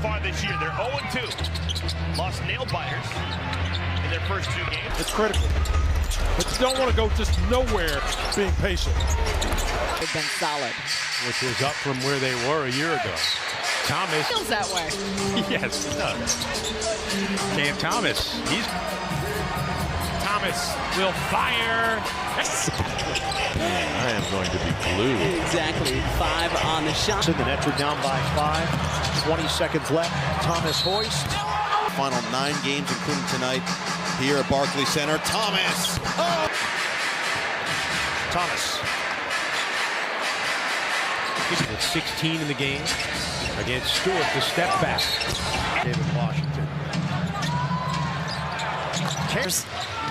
far this year. They're 0-2. Lost nail biters in their first 2 games. It's critical. But you don't want to go just nowhere being patient. They've been solid. Which was up from where they were a year ago. Thomas. Feels that way. Yes, it does. Cam Thomas. Thomas will fire. I am going to be glued. Exactly. 5 on the shot. The Nets are down by 5. 20 seconds left. Thomas hoist. Final 9 games, including tonight here at Barclays Center. Thomas. Oh! Thomas. It's 16 in the game against Stewart to step back. David Washington.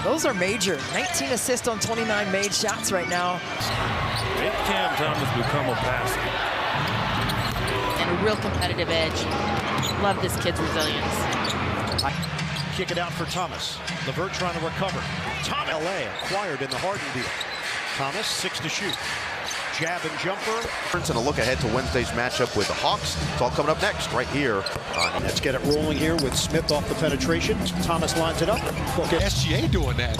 Those are major. 19 assists on 29 made shots right now. Make Cam Thomas become a passer. And a real competitive edge. Love this kid's resilience. Kick it out for Thomas. LeVert trying to recover. Thomas. LA acquired in the Harden deal. Thomas, 6 to shoot. Jab and jumper. And a look ahead to Wednesday's matchup with the Hawks. It's all coming up next right here. Let's get it rolling here with Smith off the penetration. Thomas lines it up. Look at SGA doing that.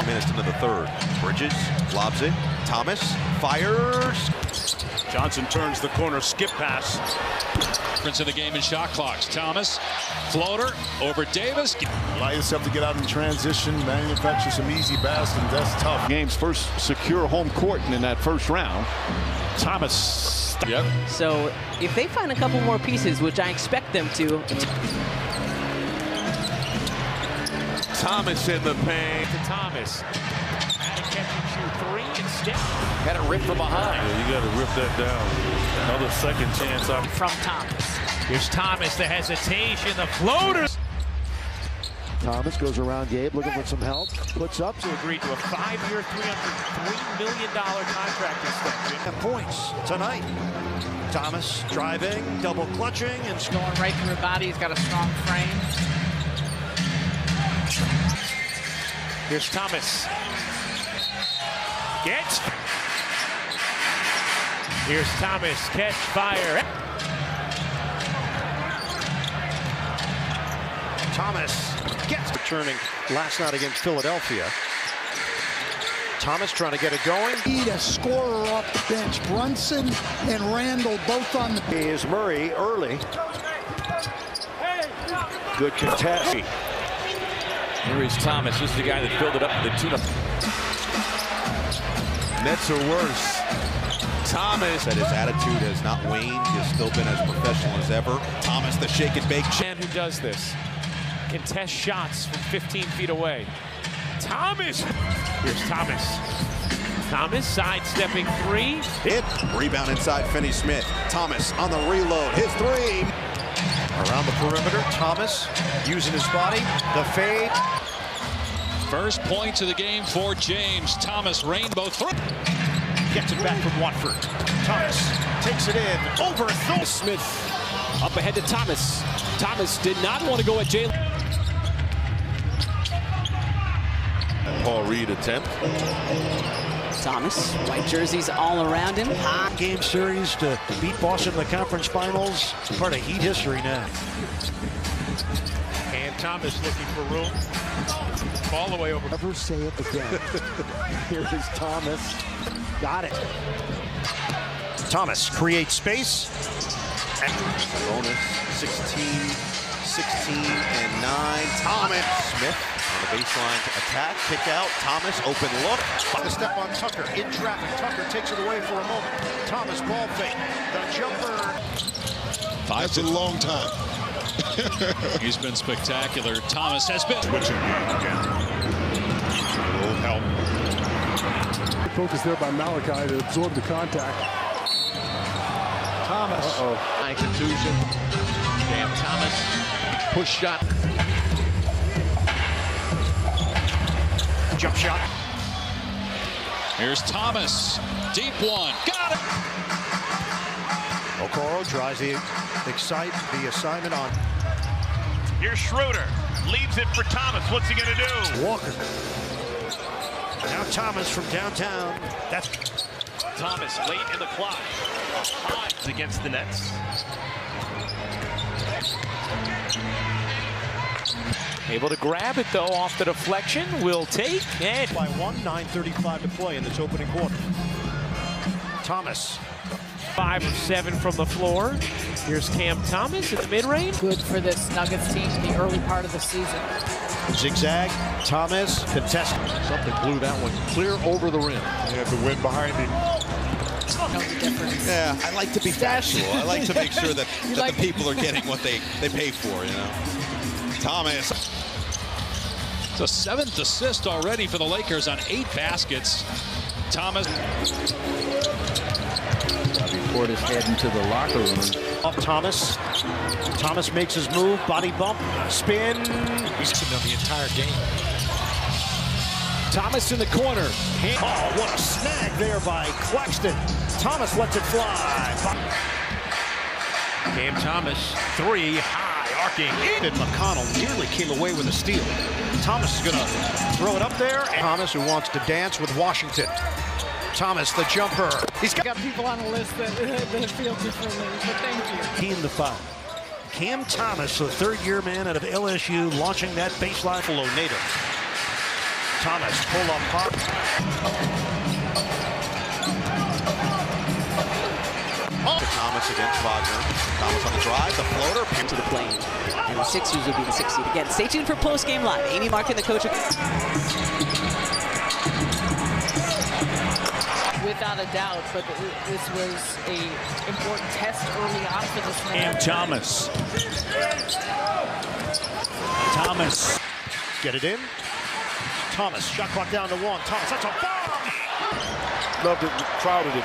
Minutes into the third. Bridges lobs it. Thomas fires. Johnson turns the corner, skip pass. Difference in the game in shot clocks. Thomas, floater over Davis. Allow yourself to get out in transition, manufacture some easy baskets. That's tough. Game's first secure home court in that first round. Thomas. Yep. So if they find a couple more pieces, which I expect them to. Thomas in the paint. To Thomas. Had a catch and shoot 3 instead. Got it ripped from behind. Yeah, you got to rip that down. Another second chance up. From Thomas. Here's Thomas, the hesitation, the floaters. Thomas goes around Gabe looking for some help. Puts up. To agree to a 5-year, $303 million contract extension. And points tonight. Thomas driving, double clutching, and Going right through the body. He's got a strong frame. Here's Thomas. Gets. Here's Thomas. Catch, fire. Thomas gets returning last night against Philadelphia. Thomas trying to get it going. Need a scorer off the bench. Brunson and Randall both on the. Is Murray early. Good contest. Here is Thomas. This is the guy that filled it up with the tune-up. Nets are worse. Thomas, that his attitude has not waned. He has still been as professional as ever. Thomas, the shake and bake. Man who does this. Contest shots from 15 feet away. Thomas. Here's Thomas. Thomas sidestepping 3. Hit. Rebound inside Finney-Smith. Thomas on the reload. His 3. Around the perimeter, Thomas using his body. The fade. First points of the game for James. Thomas, rainbow through. Gets it back from Watford. Thomas takes it in. Over Smith up ahead to Thomas. Thomas did not want to go at Jalen. Paul Reed attempt. Thomas, white jerseys all around him. Game series to beat Boston in the conference finals. Part of Heat history now. And Thomas looking for room. Ball the way over. Never say it again. Here is Thomas. Got it. Thomas creates space. Bonus 16, 16, and 9. Thomas. Smith on the baseline to attack. Kick out. Thomas, open look. The step on Tucker. In traffic. Tucker takes it away for a moment. Thomas ball fake. The jumper. That's a long time. He's been spectacular. Thomas has been. Switching game again. A little help. Focus there by Malachi to absorb the contact. Thomas. High contusion. Cam Thomas. Push shot. Jump shot. Here's Thomas. Deep one. Got it. Okoro tries the assignment on. Here's Schroeder. Leaves it for Thomas. What's he going to do? Walker. Now Thomas from downtown. That's Thomas late in the clock. Against the Nets. Able to grab it, though, off the deflection. Will take. And by 1, 9:35 to play in this opening quarter. Thomas. 5 of 7 from the floor. Here's Cam Thomas in the mid-range. Good for this Nuggets team in the early part of the season. Zigzag. Thomas. Contested. Something blew that one clear over the rim. He had the wind behind him. Knows the difference. Yeah, I like to be factual. I like to make sure that, the people are getting what they pay for, you know. Thomas. It's a 7th assist already for the Lakers on 8 baskets. Thomas. Before his head into the locker room. Off Thomas. Thomas makes his move. Body bump. Spin. He's been on the entire game. Thomas in the corner. Oh, what a snag there by Claxton. Thomas lets it fly. Cam Thomas, 3, high, arcing. And McConnell nearly came away with a steal. Thomas is going to throw it up there. And Thomas, who wants to dance with Washington. Thomas, the jumper. He's got People on the list that feel differently, but thank you. He in the foul. Cam Thomas, the third-year man out of LSU, launching that baseline. Buffalo native. Thomas, pull-up pop. Thomas against Wagner. Thomas on the drive, the floater. To the plane. And the Sixers will be the 6th seed again. Stay tuned for post-game live. Amy Markin, the coach. Without a doubt, but this was an important test early on for this man. Cam Thomas. Thomas. Get it in. Thomas, shot clock down to 1. Thomas, that's a bomb! Loved it, crowded it.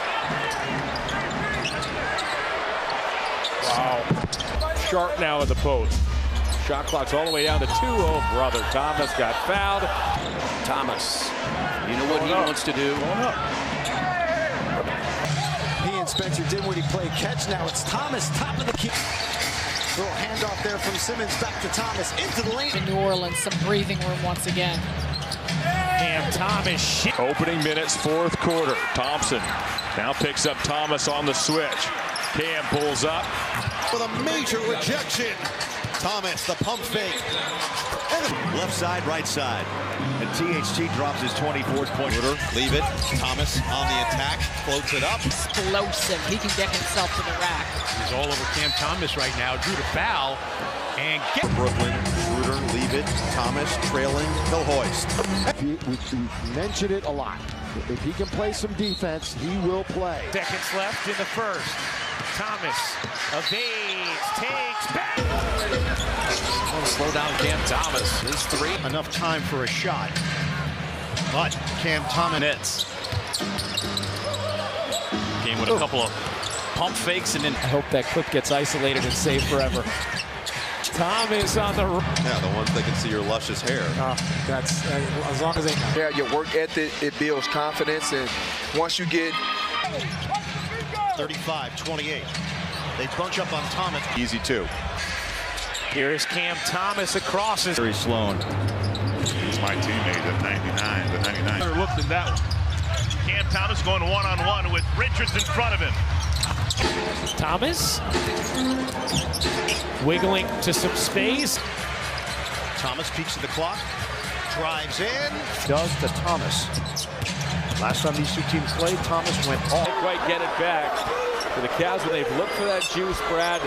Wow. Sharp now at the post. Shot clock's all the way down to 2. Oh, brother. Thomas got fouled. Thomas. You know what he wants to do? He and Spencer Dinwiddie play catch. Now it's Thomas, top of the key. Little handoff there from Simmons back to Thomas into the lane. In New Orleans, some breathing room once again. Cam Thomas. Opening minutes, 4th quarter. Thompson now picks up Thomas on the switch. Cam pulls up. With a major rejection. Thomas, the pump fake. Left side, right side. And THT drops his 24th point. Leave it. Thomas on the attack. Floats it up. Explosive. He can get himself to the rack. He's all over Cam Thomas right now. Drew to foul. And get Brooklyn. Schroeder, leave it. Thomas trailing. He'll hoist. We mention it a lot. If he can play some defense, he will play. Seconds left in the first. Thomas evades, takes back. Slow down Cam Thomas. His 3. Enough time for a shot. But Cam Thomas Nets. Game with a couple of pump fakes and then. I hope that clip gets isolated and saved forever. Thomas on the Yeah, the ones that can see your luscious hair. That's as long as they know. Yeah, your work ethic, it builds confidence, and once you get 35-28. They bunch up on Thomas. Easy 2. Here is Cam Thomas across his. Jerry Sloan. He's my teammate at 99. The 99. Better look than that one. Cam Thomas going one-on-one with Richards in front of him. Thomas wiggling to some space. Thomas peeks at the clock. Drives in. Does to Thomas. Last time these two teams played, Thomas went off. Can't quite get it back for the Cavs, but they've looked for that juice, Brad.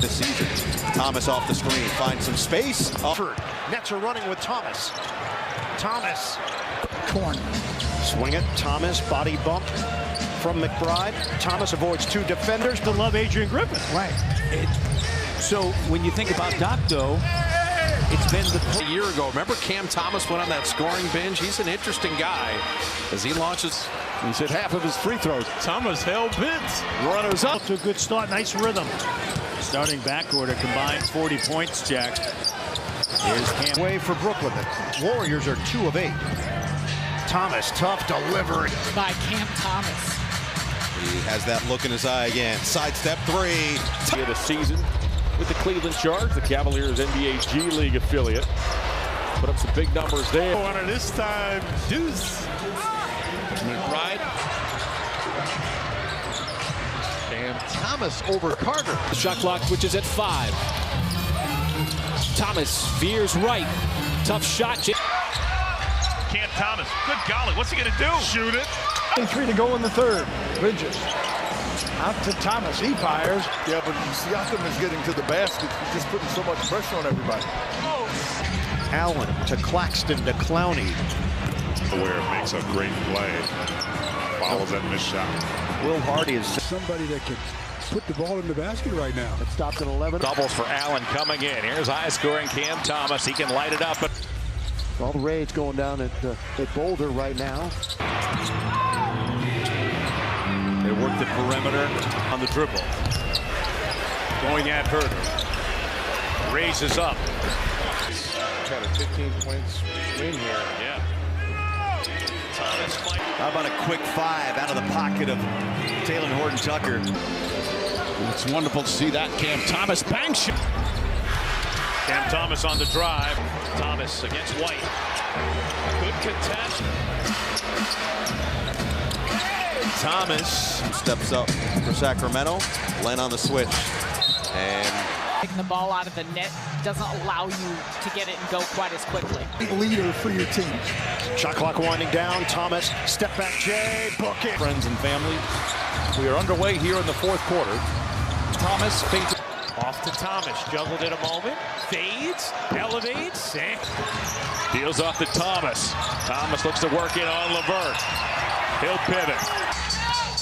This season. Thomas off the screen. Finds some space. Nets are running with Thomas. Thomas. Corner. Swing it. Thomas. Body bump from McBride. Thomas avoids 2 defenders. To love Adrian Griffin. Right. So when you think about Doc, though, it's been a year ago. Remember Cam Thomas went on that scoring binge? He's an interesting guy as he launches. He's hit half of his free throws. Thomas hell-bent. Runners up. To a good start. Nice rhythm. Starting backcourt, a combined 40 points, Jack. Here's Cam. Way for Brooklyn. The Warriors are 2 of 8. Thomas, tough delivery. By Cam Thomas. He has that look in his eye again. Sidestep 3. He had a season with the Cleveland Charge, the Cavaliers NBA G League affiliate. Put up some big numbers there. Corner this time, Deuce. McBride. Cam Thomas over Carter. Shot clock, which is at 5. Thomas veers right. Tough shot. Cam Thomas, good golly, what's he going to do? Shoot it. 3 to go in the third. Bridges out to Thomas. He fires. Yeah, but Siakam is getting to the basket. He's just putting so much pressure on everybody. Allen to Claxton to Clowney. Where it makes a great play. Follows that missed shot. Will Hardy is somebody that can put the ball in the basket right now. It stopped at 11. Doubles for Allen coming in. Here's high scoring Cam Thomas. He can light it up. But all the rage going down at Boulder right now. They work the perimeter on the dribble. Going at Herder. Raises up. Got a 15 points win here. Yeah. Thomas fight. How about a quick 5 out of the pocket of Taylor Horton-Tucker? It's wonderful to see that. Cam Thomas bang shot. Cam Thomas on the drive. Thomas against White. Good contest. Thomas steps up for Sacramento. Len on the switch. And Taking the ball out of the net doesn't allow you to get it and go quite as quickly. Leader for your team. shot clock winding down. Thomas, step back, Jay, book it. Friends and family, we are underway here in the fourth quarter. Thomas fades Off to Thomas. Juggled in a moment. Fades. Elevates. And deals off to Thomas. Thomas looks to work in on LeVert. He'll pivot.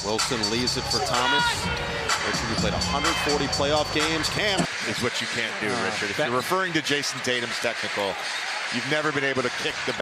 Wilson leaves it for Thomas. Richard, who played 140 playoff games. Cam is what you can't do, Richard. If you're referring to Jason Tatum's technical, you've never been able to kick the